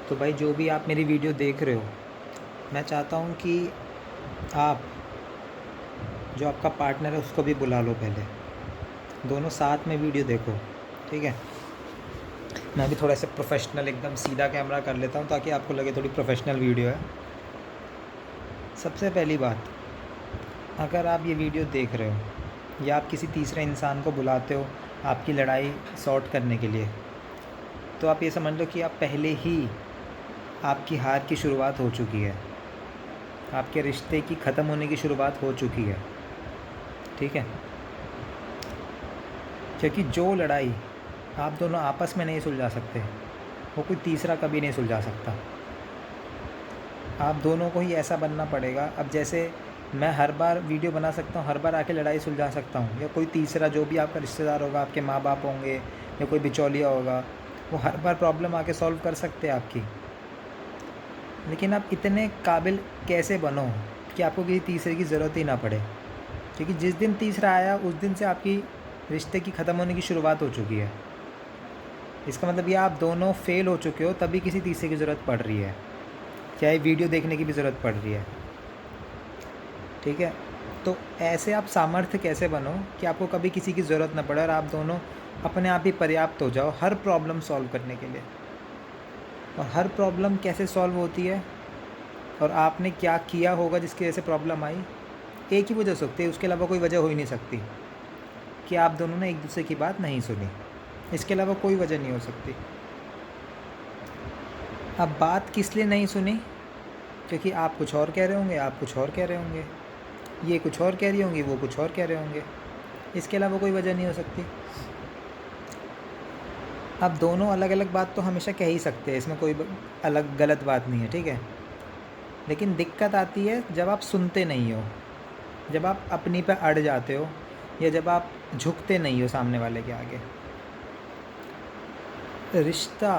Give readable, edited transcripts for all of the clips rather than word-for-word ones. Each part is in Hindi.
तो भाई जो भी आप मेरी वीडियो देख रहे हो, मैं चाहता हूँ कि आप जो आपका पार्टनर है उसको भी बुला लो, पहले दोनों साथ में वीडियो देखो। ठीक है, मैं भी थोड़ा सा प्रोफेशनल एकदम सीधा कैमरा कर लेता हूँ ताकि आपको लगे थोड़ी प्रोफेशनल वीडियो है। सबसे पहली बात, अगर आप ये वीडियो देख रहे हो या आप किसी तीसरे इंसान को बुलाते हो आपकी लड़ाई सॉर्ट करने के लिए, तो आप ये समझ लो कि आप पहले ही आपकी हार की शुरुआत हो चुकी है, आपके रिश्ते की ख़त्म होने की शुरुआत हो चुकी है। ठीक है, क्योंकि जो लड़ाई आप दोनों आपस में नहीं सुलझा सकते वो कोई तीसरा कभी नहीं सुलझा सकता। आप दोनों को ही ऐसा बनना पड़ेगा। अब जैसे मैं हर बार वीडियो बना सकता हूँ, हर बार आके लड़ाई सुलझा सकता हूँ, या कोई तीसरा जो भी आपका रिश्तेदार होगा, आपके माँ बाप होंगे या कोई बिचौलिया होगा, वो हर बार प्रॉब्लम आके सॉल्व कर सकते हैं आपकी। लेकिन आप इतने काबिल कैसे बनो कि आपको किसी तीसरे की ज़रूरत ही ना पड़े, क्योंकि जिस दिन तीसरा आया उस दिन से आपकी रिश्ते की ख़त्म होने की शुरुआत हो चुकी है। इसका मतलब ये आप दोनों फेल हो चुके हो, तभी किसी तीसरे की ज़रूरत पड़ रही है, चाहे वीडियो देखने की भी ज़रूरत पड़ रही है। ठीक है, तो ऐसे आप सामर्थ्य कैसे बनो कि आपको कभी किसी की ज़रूरत ना पड़े और आप दोनों अपने आप ही पर्याप्त हो जाओ हर प्रॉब्लम सॉल्व करने के लिए। और हर प्रॉब्लम कैसे सॉल्व होती है और आपने क्या किया होगा जिसकी वजह से प्रॉब्लम आई, एक ही वजह हो सकती है, उसके अलावा कोई वजह हो ही नहीं सकती कि आप दोनों ने एक दूसरे की बात नहीं सुनी। इसके अलावा कोई वजह नहीं हो सकती। अब बात किस लिए नहीं सुनी? क्योंकि आप कुछ और कह रहे होंगे, आप कुछ और कह रहे होंगे, ये कुछ और कह रही होंगी, वो कुछ और कह रहे होंगे। इसके अलावा कोई वजह नहीं हो सकती। अब दोनों अलग अलग बात तो हमेशा कह ही सकते हैं, इसमें कोई अलग गलत बात नहीं है। ठीक है, लेकिन दिक्कत आती है जब आप सुनते नहीं हो, जब आप अपनी पे अड़ जाते हो, या जब आप झुकते नहीं हो सामने वाले के आगे। रिश्ता,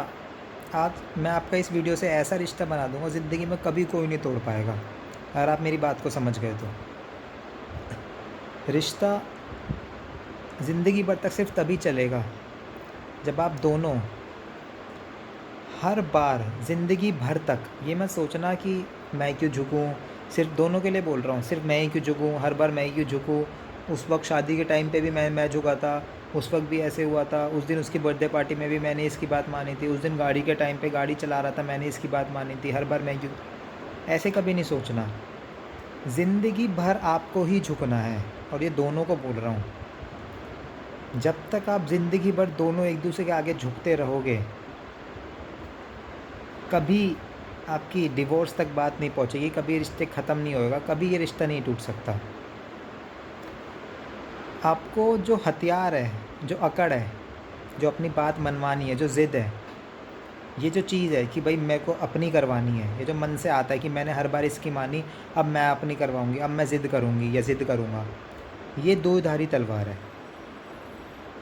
आज मैं आपका इस वीडियो से ऐसा रिश्ता बना दूंगा ज़िंदगी में कभी कोई नहीं तोड़ पाएगा, अगर आप मेरी बात को समझ गए तो। रिश्ता ज़िंदगी भर तक सिर्फ तभी चलेगा जब आप दोनों हर बार ज़िंदगी भर तक ये मत सोचना कि मैं क्यों झुकूं, सिर्फ दोनों के लिए बोल रहा हूँ, सिर्फ मैं ही क्यों झुकूं, हर बार मैं ही क्यों झुकूं। उस वक्त शादी के टाइम पे भी मैं झुका था, उस वक्त भी ऐसे हुआ था, उस दिन उसकी बर्थडे पार्टी में भी मैंने इसकी बात मानी थी, उस दिन गाड़ी के टाइम पे गाड़ी चला रहा था मैंने इसकी बात मानी थी, हर बार मैं क्यों। ऐसे कभी नहीं सोचना। ज़िंदगी भर आपको ही झुकना है, और ये दोनों को बोल रहा हूँ। जब तक आप ज़िंदगी भर दोनों एक दूसरे के आगे झुकते रहोगे, कभी आपकी डिवोर्स तक बात नहीं पहुंचेगी, कभी रिश्ते ख़त्म नहीं होएगा, कभी ये रिश्ता नहीं टूट सकता। आपको जो हथियार है, जो अकड़ है, जो अपनी बात मनवानी है, जो ज़िद है, ये जो चीज़ है कि भाई मेरे को अपनी करवानी है, ये जो मन से आता है कि मैंने हर बार इसकी मानी, अब मैं अपनी करवाऊंगी, अब मैं ज़िद करूंगी या ज़िद करूंगा, ये दो धारी तलवार है।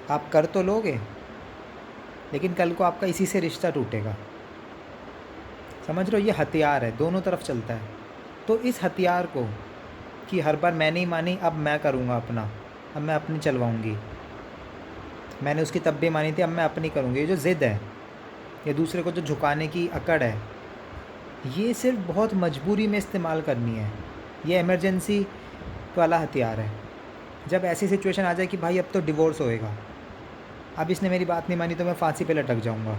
आप कर तो लोगे, लेकिन कल को आपका इसी से रिश्ता टूटेगा। समझ रहे हो, ये हथियार है, दोनों तरफ चलता है। तो इस हथियार को कि हर बार मैंने ही मानी, अब मैं करूँगा अपना, अब मैं अपनी चलवाऊँगी, मैंने उसकी तब भी मानी थी, अब मैं अपनी करूँगी, ये जो ज़िद है, ये दूसरे को जो झुकाने की अकड़ है, ये सिर्फ बहुत मजबूरी में इस्तेमाल करनी है। ये इमरजेंसी वाला हथियार है। जब ऐसी सिचुएशन आ जाए कि भाई अब तो डिवोर्स होएगा, अब इसने मेरी बात नहीं मानी तो मैं फांसी पे लटक जाऊँगा,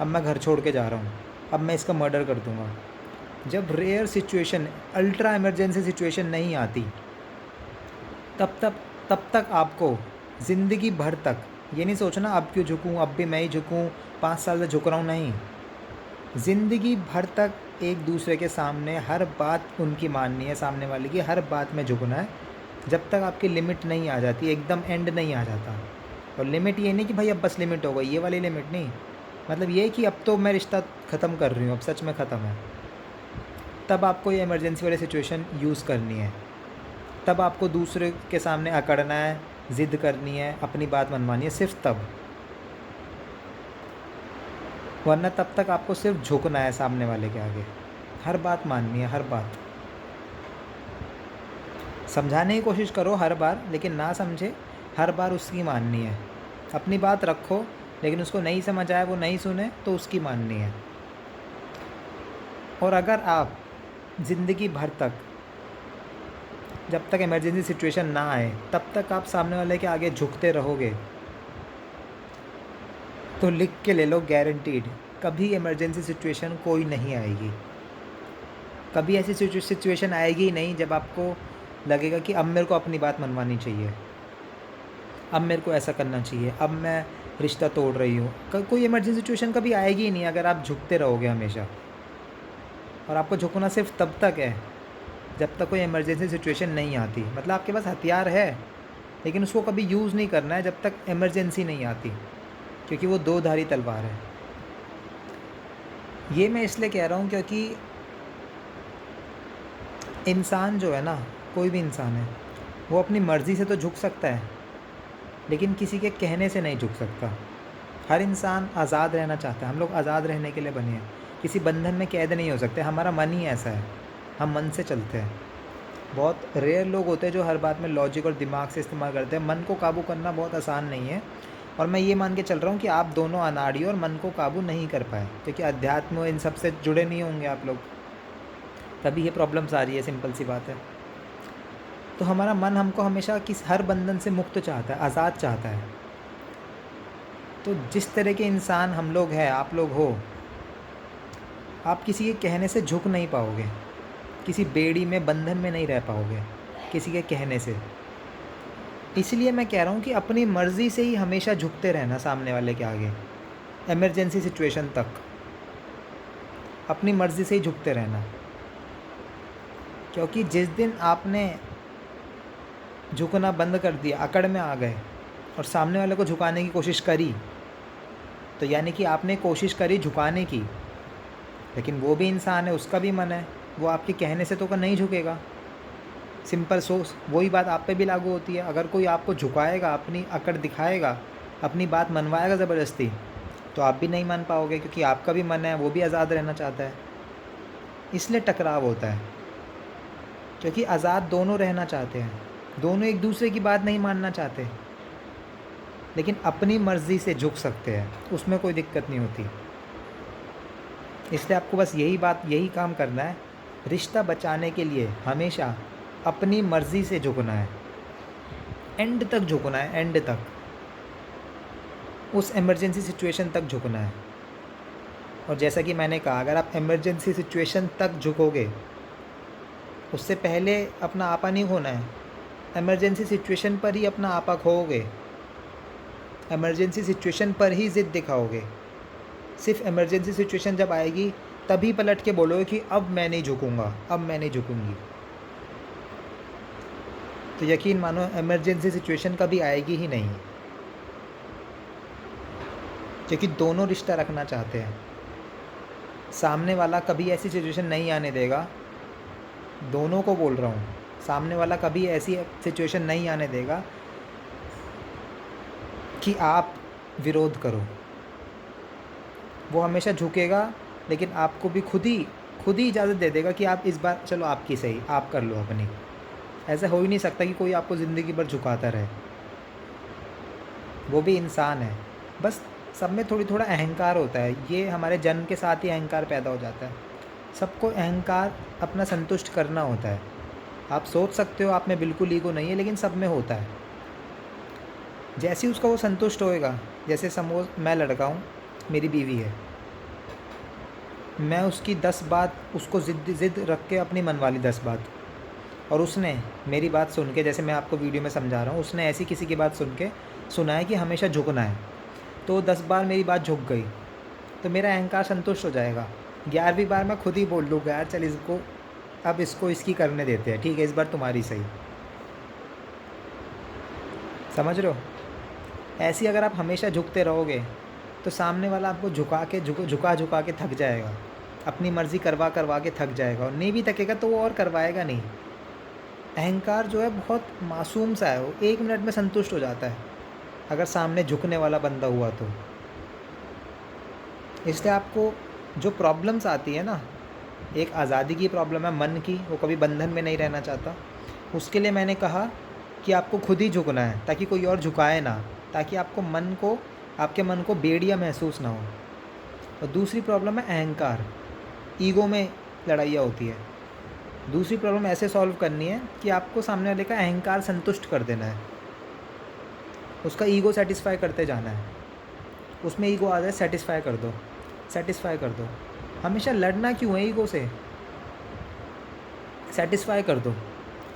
अब मैं घर छोड़ के जा रहा हूँ, अब मैं इसका मर्डर कर दूँगा। जब rare situation, ultra emergency situation नहीं आती, तब तक आपको ज़िंदगी भर तक ये नहीं सोचना अब क्यों झुकूँ, अब भी मैं ही झुकूँ, 5 साल से झुक रहा हूँ, नहीं। ज़िंदगी भर तक एक दूसरे के सामने हर बात उनकी माननी है, सामने वाले की हर बात में झुकना है, जब तक आपकी लिमिट नहीं आ जाती, एकदम एंड नहीं आ जाता। और लिमिट ये नहीं कि भाई अब बस लिमिट हो गई, ये वाली लिमिट नहीं, मतलब ये कि अब तो मैं रिश्ता ख़त्म कर रही हूँ, अब सच में ख़त्म है। तब आपको ये इमरजेंसी वाली सिचुएशन यूज़ करनी है, तब आपको दूसरे के सामने अकड़ना है, ज़िद करनी है, अपनी बात मनवानी है, सिर्फ तब। वरना तब तक आपको सिर्फ झुकना है सामने वाले के आगे, हर बात माननी है, हर बात समझाने की कोशिश करो हर बार, लेकिन ना समझे हर बार उसकी माननी है। अपनी बात रखो, लेकिन उसको नहीं समझ आया, वो नहीं सुने तो उसकी माननी है। और अगर आप ज़िंदगी भर तक, जब तक इमरजेंसी सिचुएशन ना आए तब तक आप सामने वाले के आगे झुकते रहोगे, तो लिख के ले लो, गारंटीड कभी इमरजेंसी सिचुएशन कोई नहीं आएगी। कभी ऐसी सिचुएशन आएगी ही नहीं जब आपको लगेगा कि अब मेरे को अपनी बात मनवानी चाहिए, अब मेरे को ऐसा करना चाहिए, अब मैं रिश्ता तोड़ रही हूँ। कोई इमरजेंसी सिचुएशन कभी आएगी ही नहीं अगर आप झुकते रहोगे हमेशा। और आपको झुकना सिर्फ तब तक है जब तक कोई इमरजेंसी सिचुएशन नहीं आती। मतलब आपके पास हथियार है लेकिन उसको कभी यूज़ नहीं करना है जब तक इमरजेंसी नहीं आती, क्योंकि वो दो धारी तलवार है। ये मैं इसलिए कह रहा हूँ क्योंकि इंसान जो है ना, कोई भी इंसान है, वो अपनी मर्ज़ी से तो झुक सकता है लेकिन किसी के कहने से नहीं झुक सकता। हर इंसान आज़ाद रहना चाहता है। हम लोग आज़ाद रहने के लिए बने हैं, किसी बंधन में कैद नहीं हो सकते। हमारा मन ही ऐसा है, हम मन से चलते हैं। बहुत रेयर लोग होते हैं जो हर बात में लॉजिक और दिमाग से इस्तेमाल करते हैं। मन को काबू करना बहुत आसान नहीं है, और मैं ये मान के चल रहा हूँ कि आप दोनों अनाड़ी और मन को काबू नहीं कर पाए, क्योंकि अध्यात्म इन सब से जुड़े नहीं होंगे आप लोग, तभी ये प्रॉब्लम्स आ रही है। सिंपल सी बात है। तो हमारा मन हमको हमेशा हर बंधन से मुक्त चाहता है, आज़ाद चाहता है। तो जिस तरह के इंसान हम लोग हैं, आप लोग हो, आप किसी के कहने से झुक नहीं पाओगे, किसी बेड़ी में बंधन में नहीं रह पाओगे किसी के कहने से। इसलिए मैं कह रहा हूँ कि अपनी मर्ज़ी से ही हमेशा झुकते रहना सामने वाले के आगे, इमरजेंसी सिचुएशन तक अपनी मर्ज़ी से ही झुकते रहना। क्योंकि जिस दिन आपने झुकना बंद कर दिया, अकड़ में आ गए और सामने वाले को झुकाने की कोशिश करी, तो यानी कि आपने कोशिश करी झुकाने की, लेकिन वो भी इंसान है, उसका भी मन है, वो आपके कहने से तो नहीं झुकेगा। सिंपल सोच, वही बात आप पे भी लागू होती है। अगर कोई आपको झुकाएगा, अपनी अकड़ दिखाएगा, अपनी बात मनवाएगा ज़बरदस्ती, तो आप भी नहीं मान पाओगे, क्योंकि आपका भी मन है, वो भी आज़ाद रहना चाहता है। इसलिए टकराव होता है, क्योंकि आज़ाद दोनों रहना चाहते हैं, दोनों एक दूसरे की बात नहीं मानना चाहते, लेकिन अपनी मर्ज़ी से झुक सकते हैं, उसमें कोई दिक्कत नहीं होती। इसलिए आपको बस यही काम करना है, रिश्ता बचाने के लिए हमेशा अपनी मर्ज़ी से झुकना है, एंड तक झुकना है, एंड तक, उस इमरजेंसी सिचुएशन तक झुकना है। और जैसा कि मैंने कहा, अगर आप इमरजेंसी सिचुएशन तक झुकोगे, उससे पहले अपना आपा नहीं खोना है। इमरजेंसी सिचुएशन पर ही अपना आपा खोओगे, इमरजेंसी सिचुएशन पर ही ज़िद दिखाओगे। सिर्फ इमरजेंसी सिचुएशन जब आएगी तभी पलट के बोलोगे कि अब मैं नहीं झुकूँगा, अब मैं नहीं झुकूँगी। तो यकीन मानो इमरजेंसी सिचुएशन कभी आएगी ही नहीं, क्योंकि दोनों रिश्ता रखना चाहते हैं। सामने वाला कभी ऐसी सिचुएशन नहीं आने देगा, दोनों को बोल रहा हूँ, सामने वाला कभी ऐसी सिचुएशन नहीं आने देगा कि आप विरोध करो। वो हमेशा झुकेगा, लेकिन आपको भी खुद ही इजाज़त दे देगा कि आप इस बार चलो आपकी सही, आप कर लो अपनी। ऐसा हो ही नहीं सकता कि कोई आपको ज़िंदगी भर झुकाता रहे। वो भी इंसान है, बस सब में थोड़ा अहंकार होता है। ये हमारे जन्म के साथ ही अहंकार पैदा हो जाता है। सबको अहंकार अपना संतुष्ट करना होता है। आप सोच सकते हो आप में बिल्कुल ईगो नहीं है, लेकिन सब में होता है। जैसे ही उसका वो संतुष्ट होएगा, जैसे सपोज मैं लड़का हूँ, मेरी बीवी है, मैं उसकी 10 बात, उसको ज़िद रख के अपनी मनवा ली 10 बात, और उसने मेरी बात सुन के, जैसे मैं आपको वीडियो में समझा रहा हूँ, उसने ऐसी किसी की बात सुन के सुना है कि हमेशा झुकना है, तो 10 बार मेरी बात झुक गई, तो मेरा अहंकार संतुष्ट हो जाएगा। 11वीं बार मैं खुद ही बोल लूँगा, यार चल इसको इसकी करने देते हैं, ठीक है, इस बार तुम्हारी सही। समझ रहे हो? ऐसे अगर आप हमेशा झुकते रहोगे तो सामने वाला आपको झुका के थक जाएगा, अपनी मर्ज़ी करवा के थक जाएगा, और नहीं भी थकेगा तो वो और करवाएगा नहीं। अहंकार जो है बहुत मासूम सा है, वो 1 मिनट में संतुष्ट हो जाता है अगर सामने झुकने वाला बंदा हुआ तो। इसलिए आपको जो प्रॉब्लम्स आती है ना, एक आज़ादी की प्रॉब्लम है, मन की, वो कभी बंधन में नहीं रहना चाहता, उसके लिए मैंने कहा कि आपको खुद ही झुकना है, ताकि कोई और झुकाए ना, ताकि आपके मन को बेड़िया महसूस ना हो। और दूसरी प्रॉब्लम है अहंकार, ईगो में लड़ाइयाँ होती है। दूसरी प्रॉब्लम ऐसे सॉल्व करनी है कि आपको सामने वाले का अहंकार संतुष्ट कर देना है, उसका ईगो सेटिस्फाई करते जाना है। उसमें ईगो आ जाए, सेटिस्फाई कर दो, सेटिस्फाई कर दो। हमेशा लड़ना क्यों है ईगो से? सेटिस्फाई कर दो।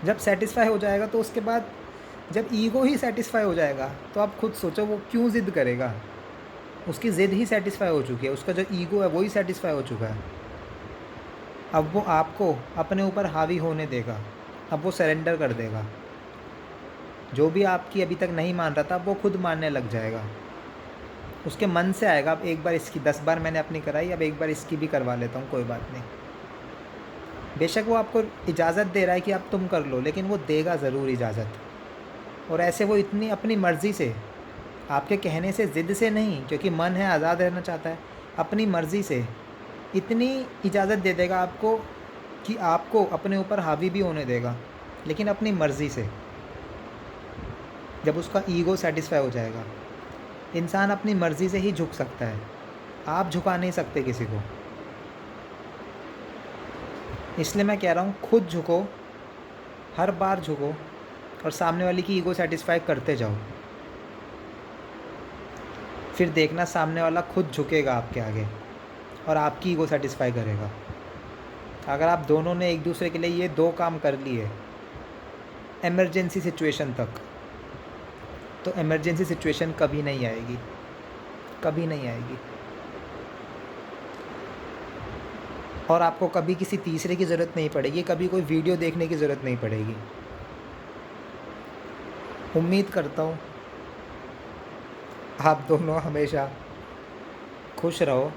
जब सेटिस्फाई हो जाएगा तो उसके बाद जब ईगो ही सेटिस्फाई हो जाएगा तो आप खुद सोचो वो क्यों ज़िद करेगा। उसकी ज़िद ही सेटिस्फाई हो चुकी है, उसका जो ईगो है वही सेटिस्फाई हो चुका है। अब वो आपको अपने ऊपर हावी होने देगा, अब वो सरेंडर कर देगा। जो भी आपकी अभी तक नहीं मान रहा था वो खुद मानने लग जाएगा। उसके मन से आएगा, अब एक बार इसकी 10 बार मैंने अपनी कराई, अब एक बार इसकी भी करवा लेता हूँ, कोई बात नहीं। बेशक वो आपको इजाज़त दे रहा है कि अब तुम कर लो, लेकिन वो देगा ज़रूर इजाज़त। और ऐसे वो इतनी अपनी मर्ज़ी से, आपके कहने से, ज़िद से नहीं, क्योंकि मन है आज़ाद रहना चाहता है, अपनी मर्ज़ी से इतनी इजाज़त दे देगा आपको कि आपको अपने ऊपर हावी भी होने देगा, लेकिन अपनी मर्ज़ी से। जब उसका ईगो सेटिस्फाई हो जाएगा, इंसान अपनी मर्ज़ी से ही झुक सकता है, आप झुका नहीं सकते किसी को। इसलिए मैं कह रहा हूँ खुद झुको, हर बार झुको और सामने वाले की ईगो सेटिस्फाई करते जाओ। फिर देखना सामने वाला खुद झुकेगा आपके आगे और आपकी ईगो सेटिस्फाई करेगा। अगर आप दोनों ने एक दूसरे के लिए ये 2 काम कर लिए इमरजेंसी सिचुएशन तक, तो इमरजेंसी सिचुएशन कभी नहीं आएगी, कभी नहीं आएगी। और आपको कभी किसी तीसरे की ज़रूरत नहीं पड़ेगी, कभी कोई वीडियो देखने की ज़रूरत नहीं पड़ेगी। उम्मीद करता हूँ आप दोनों हमेशा खुश रहो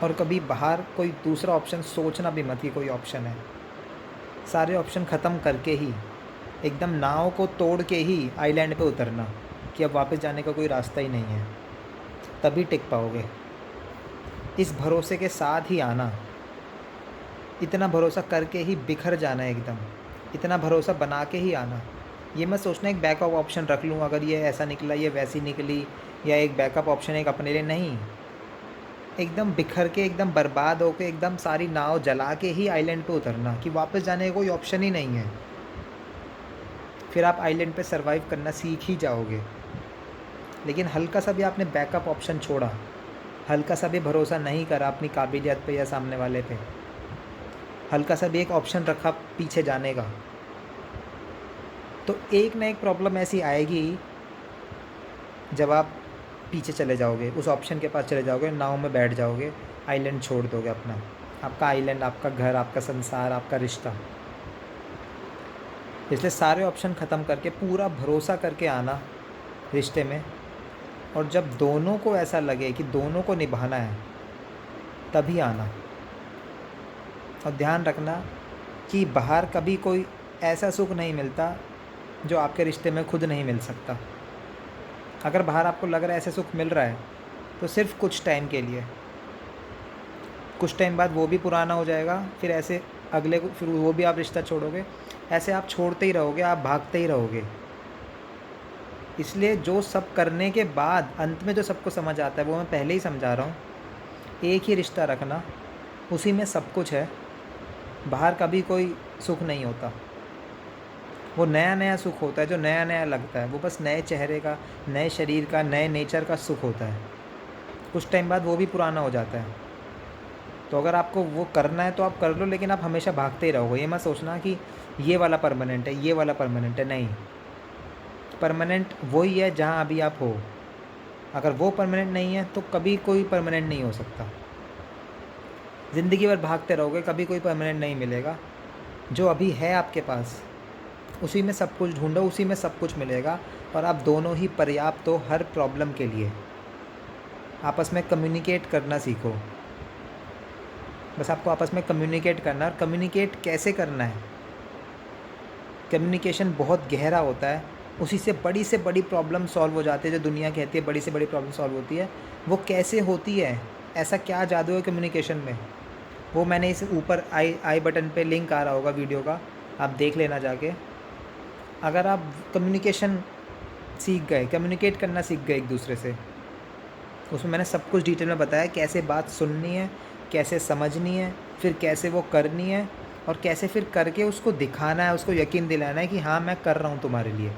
और कभी बाहर कोई दूसरा ऑप्शन सोचना भी मत कि कोई ऑप्शन है। सारे ऑप्शन ख़त्म करके ही, एकदम नाव को तोड़ के ही आइलैंड पे उतरना कि अब वापस जाने का कोई रास्ता ही नहीं है, तभी टिक पाओगे। इस भरोसे के साथ ही आना, इतना भरोसा करके ही बिखर जाना एकदम, इतना भरोसा बना के ही आना। ये मत सोचना एक बैकअप ऑप्शन रख लूँ, अगर ये ऐसा निकला, ये वैसी निकली, या एक बैकअप ऑप्शन एक अपने लिए, नहीं। एकदम बिखर के, एकदम बर्बाद होके, एकदम सारी नाव जला के ही आइलैंड पे उतरना कि वापस जाने का कोई ऑप्शन ही नहीं है। फिर आप आइलैंड पे सर्वाइव करना सीख ही जाओगे। लेकिन हल्का सा भी आपने बैकअप ऑप्शन छोड़ा, हल्का सा भी भरोसा नहीं करा अपनी काबिलियत पे या सामने वाले पे, हल्का सा भी एक ऑप्शन रखा पीछे जाने का, तो एक ना एक प्रॉब्लम ऐसी आएगी जब आप पीछे चले जाओगे, उस ऑप्शन के पास चले जाओगे, नाव में बैठ जाओगे, आइलैंड छोड़ दोगे अपना, आपका आइलैंड, आपका घर, आपका संसार, आपका रिश्ता। इसलिए सारे ऑप्शन ख़त्म करके पूरा भरोसा करके आना रिश्ते में। और जब दोनों को ऐसा लगे कि दोनों को निभाना है, तभी आना। और ध्यान रखना कि बाहर कभी कोई ऐसा सुख नहीं मिलता जो आपके रिश्ते में खुद नहीं मिल सकता। अगर बाहर आपको लग रहा है ऐसे सुख मिल रहा है, तो सिर्फ कुछ टाइम के लिए, कुछ टाइम बाद वो भी पुराना हो जाएगा, फिर ऐसे अगले को, फिर वो भी आप रिश्ता छोड़ोगे, ऐसे आप छोड़ते ही रहोगे, आप भागते ही रहोगे। इसलिए जो सब करने के बाद अंत में जो सबको समझ आता है, वो मैं पहले ही समझा रहा हूँ, एक ही रिश्ता रखना, उसी में सब कुछ है। बाहर कभी कोई सुख नहीं होता, वो नया नया सुख होता है, जो नया नया लगता है, वो बस नए चेहरे का, नए शरीर का, नए नेचर का सुख होता है। कुछ टाइम बाद वो भी पुराना हो जाता है। तो अगर आपको वो करना है तो आप कर लो, लेकिन आप हमेशा भागते ही रहोगे। ये मत सोचना कि ये वाला परमानेंट है, ये वाला परमानेंट है, नहीं। परमानेंट वही है जहाँ अभी आप हो। अगर वो परमानेंट नहीं है तो कभी कोई परमानेंट नहीं हो सकता। ज़िंदगी भर भागते रहोगे, कभी कोई परमानेंट नहीं मिलेगा। जो अभी है आपके पास, उसी में सब कुछ ढूंढो, उसी में सब कुछ मिलेगा। और आप दोनों ही पर्याप्त हो हर प्रॉब्लम के लिए। आपस में कम्युनिकेट करना सीखो। बस आपको आपस में कम्युनिकेट करना। और कम्युनिकेट कैसे करना है, कम्युनिकेशन बहुत गहरा होता है, उसी से बड़ी प्रॉब्लम सॉल्व हो जाती है। जो दुनिया कहती है बड़ी से बड़ी प्रॉब्लम सॉल्व होती है, वो कैसे होती है, ऐसा क्या जादू है कम्युनिकेशन में, वो मैंने इस ऊपर आई बटन पे लिंक आ रहा होगा वीडियो का, आप देख लेना जाके। अगर आप कम्युनिकेशन सीख गए, कम्युनिकेट करना सीख गए एक दूसरे से, उसमें मैंने सब कुछ डिटेल में बताया, कैसे बात सुननी है, कैसे समझनी है, फिर कैसे वो करनी है, और कैसे फिर करके उसको दिखाना है, उसको यकीन दिलाना है कि हाँ मैं कर रहा हूँ तुम्हारे लिए।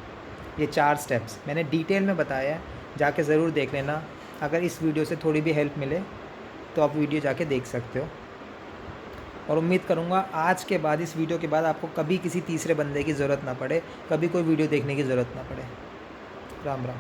ये 4 स्टेप्स मैंने डिटेल में बताया है, जाके ज़रूर देख लेना। अगर इस वीडियो से थोड़ी भी हेल्प मिले तो आप वीडियो जाके देख सकते हो। और उम्मीद करूँगा आज के बाद, इस वीडियो के बाद आपको कभी किसी तीसरे बंदे की ज़रूरत ना पड़े, कभी कोई वीडियो देखने की ज़रूरत ना पड़े। राम राम।